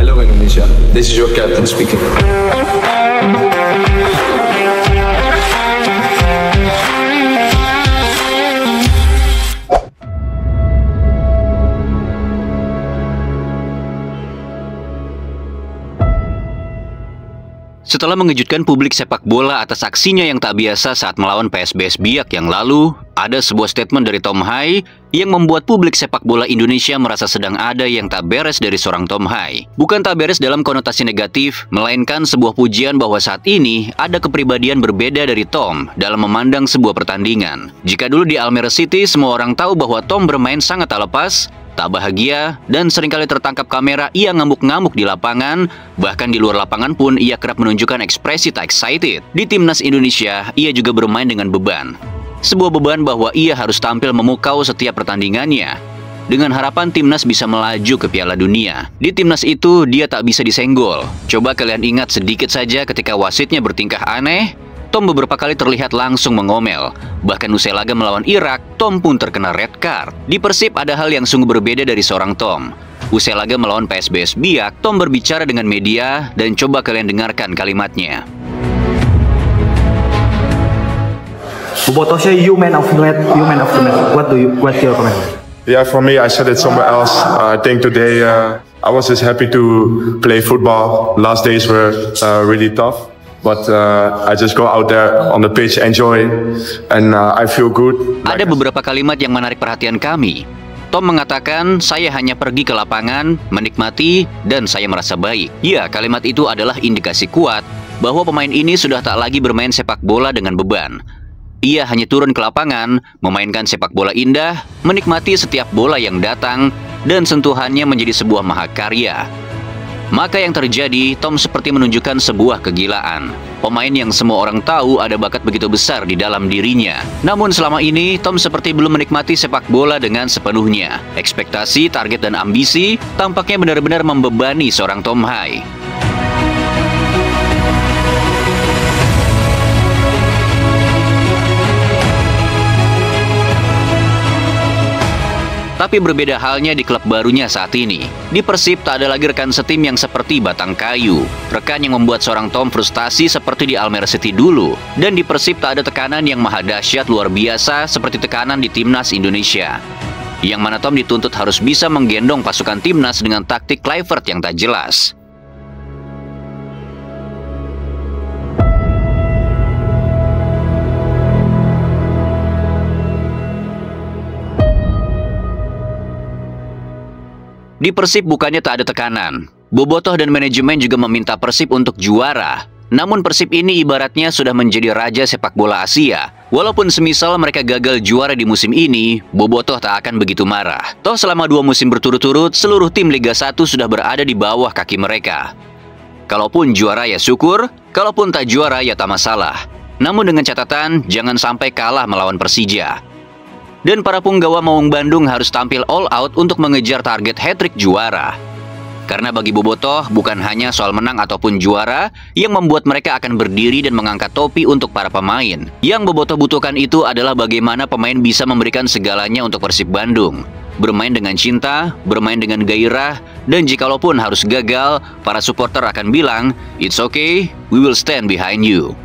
Hello Indonesia, this is your captain speaking. Setelah mengejutkan publik sepak bola atas aksinya yang tak biasa saat melawan PSBS Biak yang lalu, ada sebuah statement dari Tom Hai yang membuat publik sepak bola Indonesia merasa sedang ada yang tak beres dari seorang Tom Hai. Bukan tak beres dalam konotasi negatif, melainkan sebuah pujian bahwa saat ini ada kepribadian berbeda dari Tom dalam memandang sebuah pertandingan. Jika dulu di Almere City semua orang tahu bahwa Tom bermain sangat tak lepas, tak bahagia, dan seringkali tertangkap kamera ia ngamuk-ngamuk di lapangan. Bahkan di luar lapangan pun ia kerap menunjukkan ekspresi tak excited. Di timnas Indonesia, ia juga bermain dengan beban. Sebuah beban bahwa ia harus tampil memukau setiap pertandingannya, dengan harapan timnas bisa melaju ke Piala Dunia. Di timnas itu, dia tak bisa disenggol. Coba kalian ingat sedikit saja ketika wasitnya bertingkah aneh, Tom beberapa kali terlihat langsung mengomel. Bahkan usai laga melawan Irak, Tom pun terkena red card. Di Persib ada hal yang sungguh berbeda dari seorang Tom. Usai laga melawan PSBS Biak, Tom berbicara dengan media dan coba kalian dengarkan kalimatnya. Bobotoh say you man of the match. What's your comment? Yeah, for me, I said it somewhere else. I think today I was just happy to play football. Last days were really tough. But I just go out there on the pitch, enjoy, and I feel good. Ada beberapa kalimat yang menarik perhatian kami. Tom mengatakan, saya hanya pergi ke lapangan, menikmati, dan saya merasa baik. Ya, kalimat itu adalah indikasi kuat bahwa pemain ini sudah tak lagi bermain sepak bola dengan beban. Ia hanya turun ke lapangan, memainkan sepak bola indah, menikmati setiap bola yang datang, dan sentuhannya menjadi sebuah mahakarya. Maka yang terjadi, Tom seperti menunjukkan sebuah kegilaan. Pemain yang semua orang tahu ada bakat begitu besar di dalam dirinya. Namun selama ini, Tom seperti belum menikmati sepak bola dengan sepenuhnya. Ekspektasi, target, dan ambisi tampaknya benar-benar membebani seorang Tom Hai. Tapi berbeda halnya di klub barunya saat ini. Di Persib tak ada lagi rekan setim yang seperti batang kayu. Rekan yang membuat seorang Tom frustasi seperti di Almere City dulu. Dan di Persib tak ada tekanan yang maha dahsyat luar biasa seperti tekanan di timnas Indonesia. Yang mana Tom dituntut harus bisa menggendong pasukan timnas dengan taktik Kluivert yang tak jelas. Di Persib bukannya tak ada tekanan. Bobotoh dan manajemen juga meminta Persib untuk juara. Namun Persib ini ibaratnya sudah menjadi raja sepak bola Asia. Walaupun semisal mereka gagal juara di musim ini, Bobotoh tak akan begitu marah. Toh selama 2 musim berturut-turut, seluruh tim Liga 1 sudah berada di bawah kaki mereka. Kalaupun juara ya syukur, kalaupun tak juara ya tak masalah. Namun dengan catatan, jangan sampai kalah melawan Persija. Dan para punggawa Maung Bandung harus tampil all out untuk mengejar target hat-trick juara. Karena bagi Bobotoh, bukan hanya soal menang ataupun juara yang membuat mereka akan berdiri dan mengangkat topi untuk para pemain. Yang Bobotoh butuhkan itu adalah bagaimana pemain bisa memberikan segalanya untuk Persib Bandung. Bermain dengan cinta, bermain dengan gairah, dan jikalaupun harus gagal, para supporter akan bilang, "It's okay, we will stand behind you."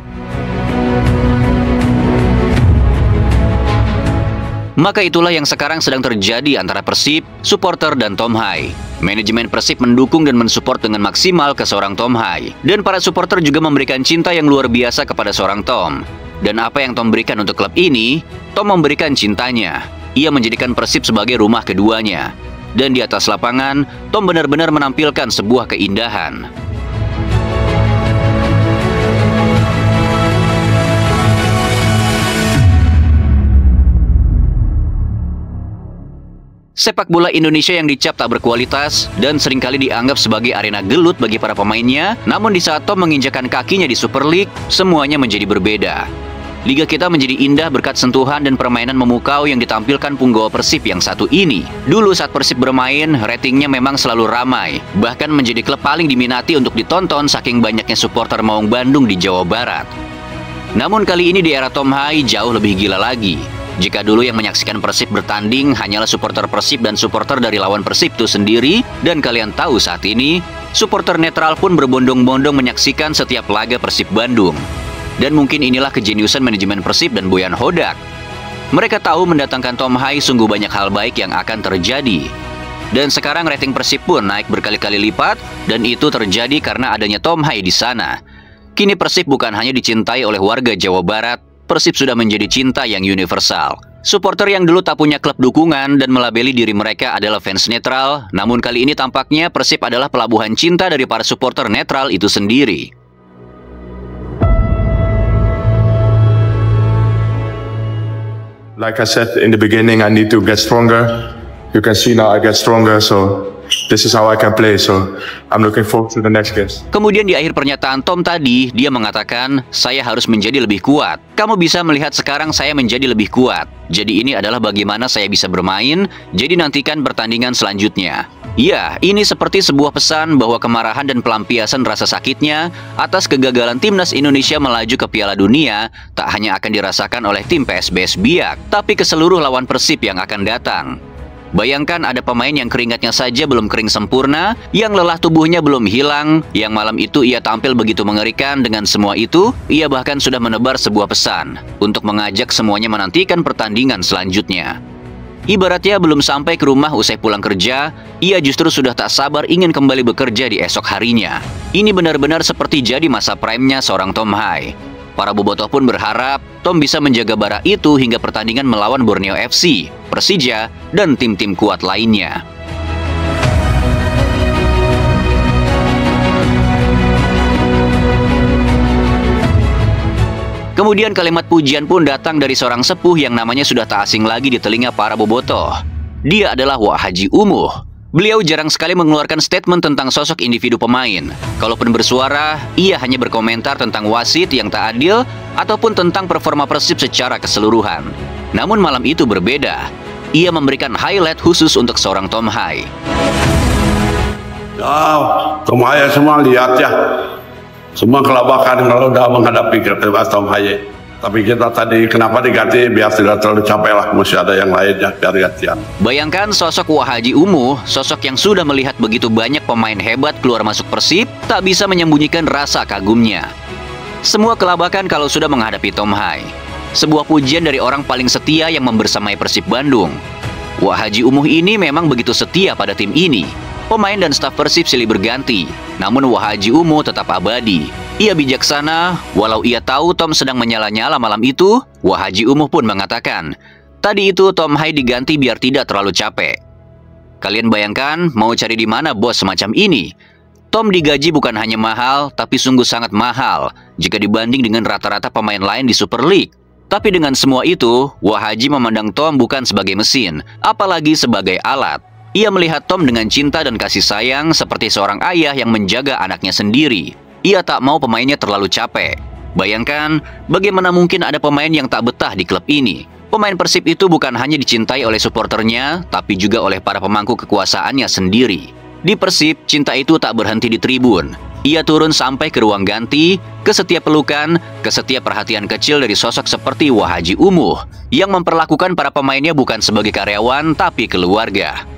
Maka itulah yang sekarang sedang terjadi antara Persib, supporter, dan Tom Hai. Manajemen Persib mendukung dan mensupport dengan maksimal ke seorang Tom Hai. Dan para supporter juga memberikan cinta yang luar biasa kepada seorang Tom. Dan apa yang Tom berikan untuk klub ini, Tom memberikan cintanya. Ia menjadikan Persib sebagai rumah keduanya. Dan di atas lapangan, Tom benar-benar menampilkan sebuah keindahan. Sepak bola Indonesia yang dicap tak berkualitas dan seringkali dianggap sebagai arena gelut bagi para pemainnya, namun di saat Tom menginjakan kakinya di Super League, semuanya menjadi berbeda. Liga kita menjadi indah berkat sentuhan dan permainan memukau yang ditampilkan punggawa Persib yang satu ini. Dulu saat Persib bermain, ratingnya memang selalu ramai, bahkan menjadi klub paling diminati untuk ditonton saking banyaknya supporter Maung Bandung di Jawa Barat. Namun kali ini di era Tom Hai jauh lebih gila lagi. Jika dulu yang menyaksikan Persib bertanding hanyalah supporter Persib dan supporter dari lawan Persib itu sendiri, dan kalian tahu saat ini, supporter netral pun berbondong-bondong menyaksikan setiap laga Persib Bandung. Dan mungkin inilah kejeniusan manajemen Persib dan Boyan Hodak. Mereka tahu mendatangkan Tom Hai sungguh banyak hal baik yang akan terjadi. Dan sekarang rating Persib pun naik berkali-kali lipat, dan itu terjadi karena adanya Tom Hai di sana. Kini Persib bukan hanya dicintai oleh warga Jawa Barat, Persib sudah menjadi cinta yang universal. Supporter yang dulu tak punya klub dukungan dan melabeli diri mereka adalah fans netral, namun kali ini tampaknya Persib adalah pelabuhan cinta dari para supporter netral itu sendiri. Like I said in the beginning, I need to get stronger. You can see now I get stronger, so this is how I can play, so I'm looking forward to the next games. Kemudian di akhir pernyataan Tom tadi, dia mengatakan, saya harus menjadi lebih kuat. Kamu bisa melihat sekarang saya menjadi lebih kuat. Jadi ini adalah bagaimana saya bisa bermain, jadi nantikan pertandingan selanjutnya. Ya, ini seperti sebuah pesan bahwa kemarahan dan pelampiasan rasa sakitnya atas kegagalan timnas Indonesia melaju ke Piala Dunia tak hanya akan dirasakan oleh tim PSBS Biak, tapi ke seluruh lawan Persib yang akan datang. Bayangkan ada pemain yang keringatnya saja belum kering sempurna, yang lelah tubuhnya belum hilang, yang malam itu ia tampil begitu mengerikan. Dengan semua itu, ia bahkan sudah menebar sebuah pesan untuk mengajak semuanya menantikan pertandingan selanjutnya. Ibaratnya belum sampai ke rumah usai pulang kerja, ia justru sudah tak sabar ingin kembali bekerja di esok harinya. Ini benar-benar seperti jadi masa prime-nya seorang Tom Hai. Para bobotoh pun berharap Tom bisa menjaga bara itu hingga pertandingan melawan Borneo FC, Persija, dan tim-tim kuat lainnya. Kemudian kalimat pujian pun datang dari seorang sepuh yang namanya sudah tak asing lagi di telinga para bobotoh. Dia adalah Wak Haji Umuh. Beliau jarang sekali mengeluarkan statement tentang sosok individu pemain. Kalaupun bersuara, ia hanya berkomentar tentang wasit yang tak adil ataupun tentang performa Persib secara keseluruhan. Namun malam itu berbeda. Ia memberikan highlight khusus untuk seorang Tom Hai. Ya, Tom Hai semua lihat ya. Semua kelabakan kalau udah menghadapi Tom Hai. Tapi kita tadi kenapa diganti biar tidak terlalu capek lah, mesti ada yang lain ya, biar gantian. Bayangkan sosok Wak Haji Umuh, sosok yang sudah melihat begitu banyak pemain hebat keluar masuk Persib, tak bisa menyembunyikan rasa kagumnya. Semua kelabakan kalau sudah menghadapi Tom Hai. Sebuah pujian dari orang paling setia yang membersamai Persib Bandung. Wak Haji Umuh ini memang begitu setia pada tim ini. Pemain dan staf Persib silih berganti, namun Wak Haji Umuh tetap abadi. Ia bijaksana, walau ia tahu Tom sedang menyala-nyala malam itu, Wak Haji Umuh pun mengatakan, tadi itu Tom Hai diganti biar tidak terlalu capek. Kalian bayangkan mau cari di mana bos semacam ini? Tom digaji bukan hanya mahal, tapi sungguh sangat mahal jika dibanding dengan rata-rata pemain lain di Super League. Tapi dengan semua itu, Wak Haji memandang Tom bukan sebagai mesin, apalagi sebagai alat. Ia melihat Tom dengan cinta dan kasih sayang seperti seorang ayah yang menjaga anaknya sendiri. Ia tak mau pemainnya terlalu capek. Bayangkan, bagaimana mungkin ada pemain yang tak betah di klub ini. Pemain Persib itu bukan hanya dicintai oleh supporternya, tapi juga oleh para pemangku kekuasaannya sendiri. Di Persib, cinta itu tak berhenti di tribun. Ia turun sampai ke ruang ganti, ke setiap pelukan, ke setiap perhatian kecil dari sosok seperti Wak Haji Umuh, yang memperlakukan para pemainnya bukan sebagai karyawan, tapi keluarga.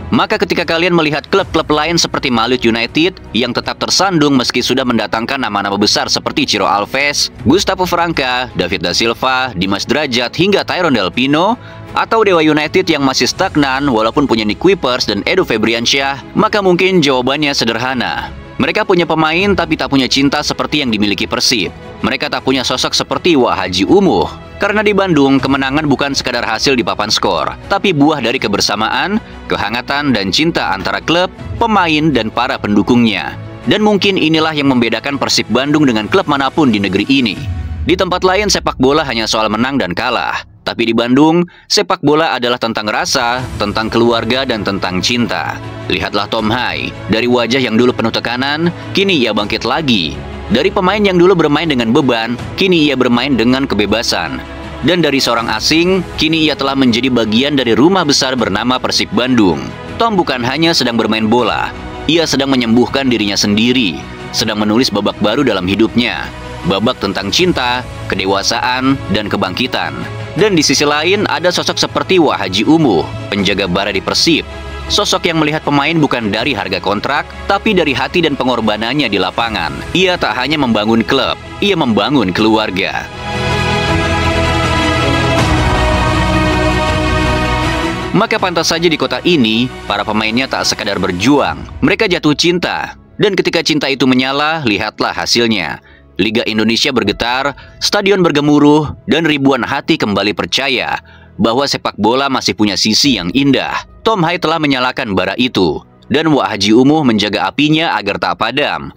Maka ketika kalian melihat klub-klub lain seperti Malut United yang tetap tersandung meski sudah mendatangkan nama-nama besar seperti Ciro Alves, Gustavo Franca, David da Silva, Dimas Drajat hingga Tyrone Del Pino, atau Dewa United yang masih stagnan walaupun punya Nick Kuipers dan Edo Febriansyah, maka mungkin jawabannya sederhana. Mereka punya pemain tapi tak punya cinta seperti yang dimiliki Persib. Mereka tak punya sosok seperti Wak Haji Umuh. Karena di Bandung, kemenangan bukan sekadar hasil di papan skor, tapi buah dari kebersamaan, kehangatan, dan cinta antara klub, pemain, dan para pendukungnya. Dan mungkin inilah yang membedakan Persib Bandung dengan klub manapun di negeri ini. Di tempat lain, sepak bola hanya soal menang dan kalah. Tapi di Bandung, sepak bola adalah tentang rasa, tentang keluarga, dan tentang cinta. Lihatlah Tom Hai, dari wajah yang dulu penuh tekanan, kini ia bangkit lagi. Dari pemain yang dulu bermain dengan beban, kini ia bermain dengan kebebasan. Dan dari seorang asing, kini ia telah menjadi bagian dari rumah besar bernama Persib Bandung. Tom bukan hanya sedang bermain bola, Ia sedang menyembuhkan dirinya sendiri, sedang menulis babak baru dalam hidupnya. Babak tentang cinta, kedewasaan, dan kebangkitan. Dan di sisi lain ada sosok seperti Wah Haji Umuh, penjaga bara di Persib. Sosok yang melihat pemain bukan dari harga kontrak, tapi dari hati dan pengorbanannya di lapangan. Ia tak hanya membangun klub, ia membangun keluarga. Maka pantas saja di kota ini, para pemainnya tak sekadar berjuang, mereka jatuh cinta. Dan ketika cinta itu menyala, lihatlah hasilnya. Liga Indonesia bergetar, stadion bergemuruh, dan ribuan hati kembali percaya bahwa sepak bola masih punya sisi yang indah. Tom Hai telah menyalakan bara itu, dan Wah Haji Umuh menjaga apinya agar tak padam.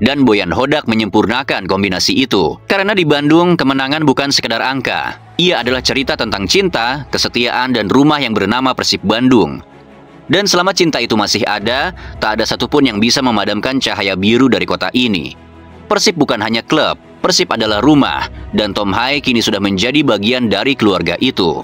Dan Boyan Hodak menyempurnakan kombinasi itu. Karena di Bandung, kemenangan bukan sekedar angka. Ia adalah cerita tentang cinta, kesetiaan, dan rumah yang bernama Persib Bandung. Dan selama cinta itu masih ada, tak ada satupun yang bisa memadamkan cahaya biru dari kota ini. Persib bukan hanya klub, Persib adalah rumah, dan Tom Hai kini sudah menjadi bagian dari keluarga itu.